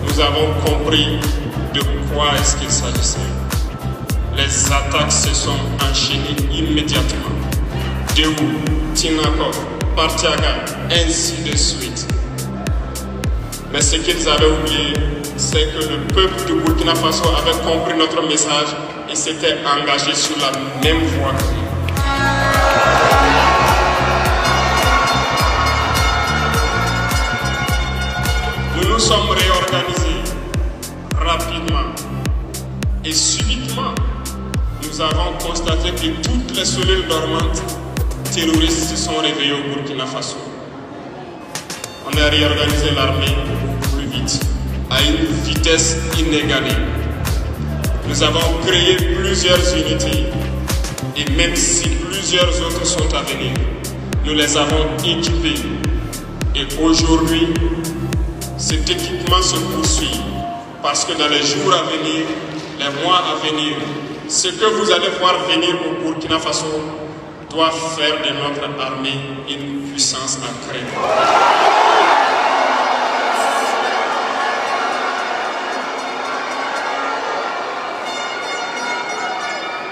nous avons compris de quoi est-ce qu'il s'agissait. Les attaques se sont enchaînées immédiatement. Déou, Tinako, Partiaga, ainsi de suite. Mais ce qu'ils avaient oublié, c'est que le peuple du Burkina Faso avait compris notre message et s'était engagé sur la même voie. Nous nous sommes réorganisés rapidement et subitement. Nous avons constaté que toutes les cellules dormantes terroristes se sont réveillées au Burkina Faso. On a réorganisé l'armée plus vite, à une vitesse inégalée. Nous avons créé plusieurs unités et même si plusieurs autres sont à venir, nous les avons équipées. Et aujourd'hui, cet équipement se poursuit parce que dans les jours à venir, les mois à venir, ce que vous allez voir venir au Burkina Faso doit faire de notre armée une puissance à créer.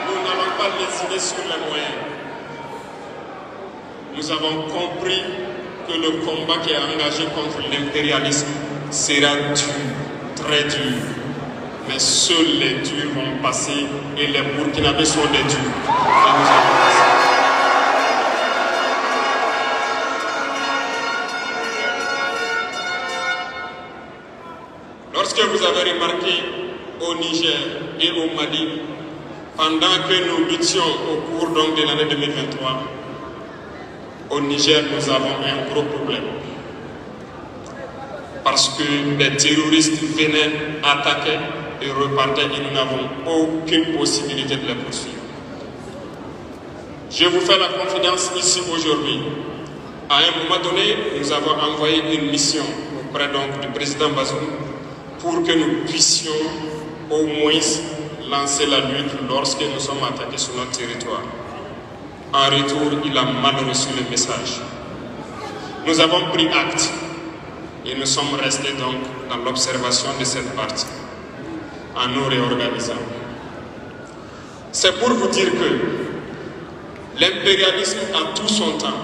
Nous n'allons pas lésiner sur les moyens. Nous avons compris que le combat qui est engagé contre l'impérialisme sera dur, très dur. Mais seuls les durs vont passer et les Burkinabés sont des durs. Et nous allons passer. Lorsque vous avez remarqué au Niger et au Mali, pendant que nous luttions au cours donc de l'année 2023, au Niger, nous avons un gros problème. Parce que les terroristes venaient attaquer et repartaient et nous n'avons aucune possibilité de les poursuivre. Je vous fais la confidence ici aujourd'hui. À un moment donné, nous avons envoyé une mission auprès donc du président Bazoum pour que nous puissions au moins lancer la lutte lorsque nous sommes attaqués sur notre territoire. En retour, il a mal reçu le message. Nous avons pris acte et nous sommes restés donc dans l'observation de cette partie, en nous réorganisant. C'est pour vous dire que l'impérialisme a tout son temps.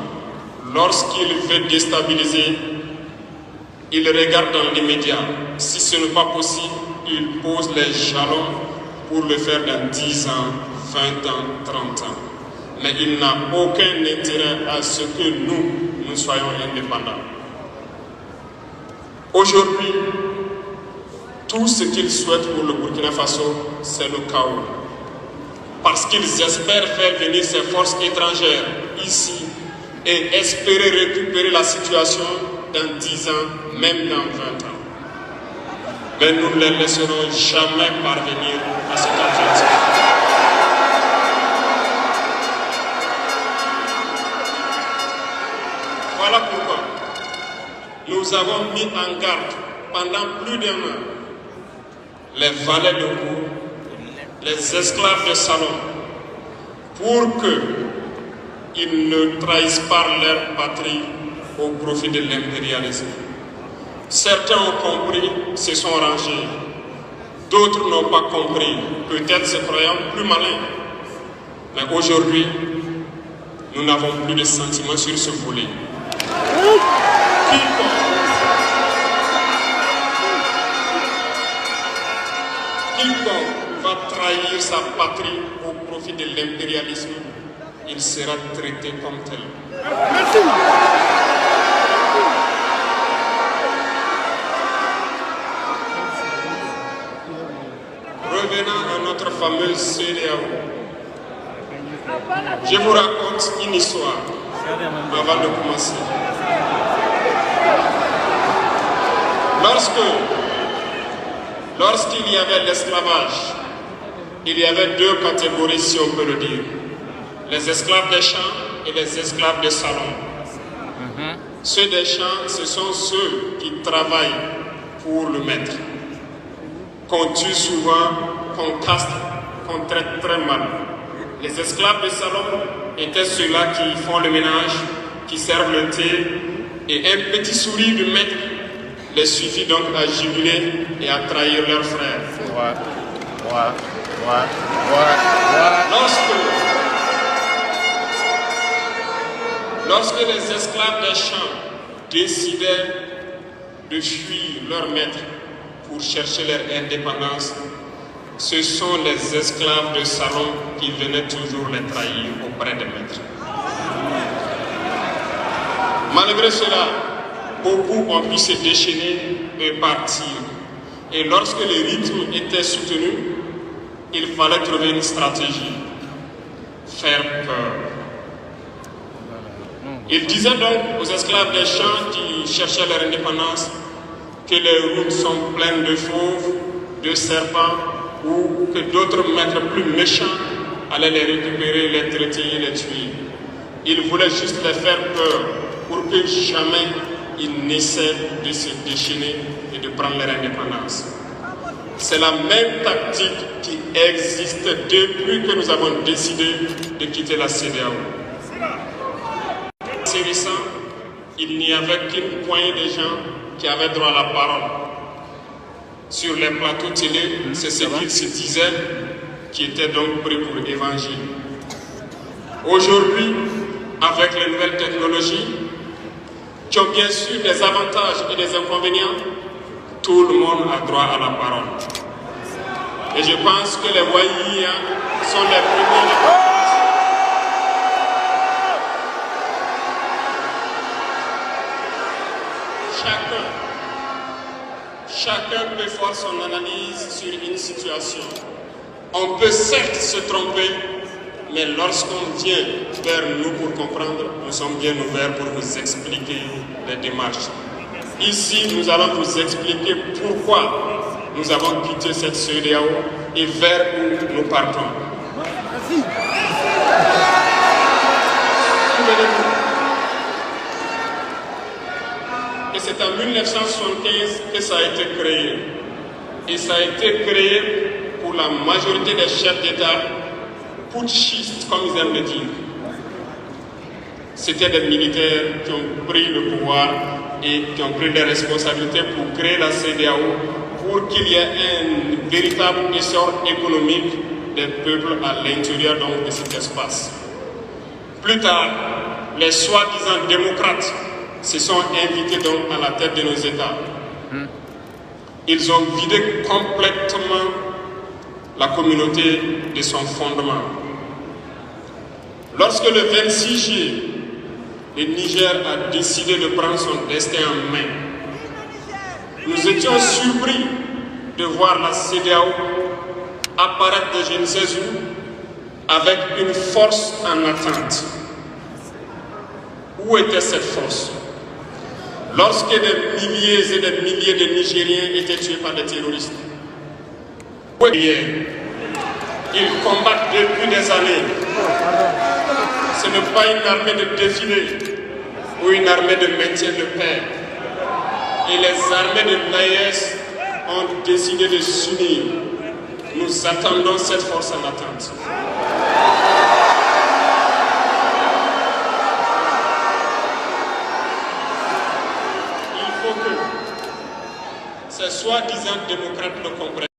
Lorsqu'il veut déstabiliser, il regarde dans l'immédiat. Si ce n'est pas possible, il pose les jalons pour le faire dans 10 ans, 20 ans, 30 ans. Mais il n'a aucun intérêt à ce que nous soyons indépendants. Aujourd'hui, tout ce qu'ils souhaitent pour le Burkina Faso, c'est le chaos. Parce qu'ils espèrent faire venir ces forces étrangères ici et espérer récupérer la situation dans 10 ans, même dans 20 ans. Mais nous ne les laisserons jamais parvenir à cet objectif. Voilà pourquoi nous avons mis en garde pendant plus d'un an les valets locaux, les esclaves de salon, pour qu'ils ne trahissent pas leur patrie au profit de l'impérialisme. Certains ont compris, se sont rangés. D'autres n'ont pas compris, peut-être se croyant plus malins. Mais aujourd'hui, nous n'avons plus de sentiments sur ce volet. Quiconque va trahir sa patrie au profit de l'impérialisme, il sera traité comme tel. Merci. Revenant à notre fameuse CEDEAO, je vous raconte une histoire avant de commencer. Lorsqu'il y avait l'esclavage, il y avait deux catégories, si on peut le dire. Les esclaves des champs et les esclaves des salons. Ceux des champs, ce sont ceux qui travaillent pour le maître, qu'on tue souvent, qu'on casse, qu'on traite très mal. Les esclaves des salons étaient ceux-là qui font le ménage, qui servent le thé, et un petit sourire du maître les suffit donc à jubiler et à trahir leurs frères. Lorsque les esclaves des champs décidaient de fuir leur maître pour chercher leur indépendance, ce sont les esclaves de salon qui venaient toujours les trahir auprès des maîtres. Malgré cela, beaucoup ont pu se déchaîner et partir. Et lorsque le rythme était soutenu, il fallait trouver une stratégie, faire peur. Il disait donc aux esclaves des champs qui cherchaient leur indépendance que les routes sont pleines de fauves, de serpents, ou que d'autres maîtres plus méchants allaient les récupérer, les traiter et les tuer. Il voulait juste les faire peur pour que jamais ils n'essaient de se déchaîner et de prendre leur indépendance. C'est la même tactique qui existe depuis que nous avons décidé de quitter la CEDEAO. C'est récent, il n'y avait qu'une poignée de gens qui avaient droit à la parole. Sur les plateaux télé, c'est ce qu'ils se disaient qui était donc pris pour évangile. Aujourd'hui, avec les nouvelles technologies, qui ont bien sûr des avantages et des inconvénients, tout le monde a droit à la parole. Et je pense que les Wahia sont les premiers. Chacun peut faire son analyse sur une situation. On peut certes se tromper, mais lorsqu'on vient vers nous pour comprendre, nous sommes bien ouverts pour vous expliquer les démarches. Ici, nous allons vous expliquer pourquoi nous avons quitté cette CEDEAO et vers où nous partons. Et c'est en 1975 que ça a été créé. Et ça a été créé pour la majorité des chefs d'État putschistes, comme ils aiment le dire. C'était des militaires qui ont pris le pouvoir et qui ont pris les responsabilités pour créer la CEDEAO, pour qu'il y ait un véritable essor économique des peuples à l'intérieur de cet espace. Plus tard, les soi-disant démocrates se sont invités donc à la tête de nos États. Ils ont vidé complètement la communauté de son fondement. Lorsque le 26 juillet, le Niger a décidé de prendre son destin en main, nous étions surpris de voir la CEDEAO apparaître de je ne sais où avec une force en attente. Où était cette force? Lorsque des milliers et des milliers de Nigériens étaient tués par des terroristes, ils combattent depuis des années. Ce n'est pas une armée de défilé ou une armée de maintien de paix. Et les armées de l'AES ont décidé de s'unir. Nous attendons cette force en attente. Il faut que ces soi-disant démocrates le comprennent.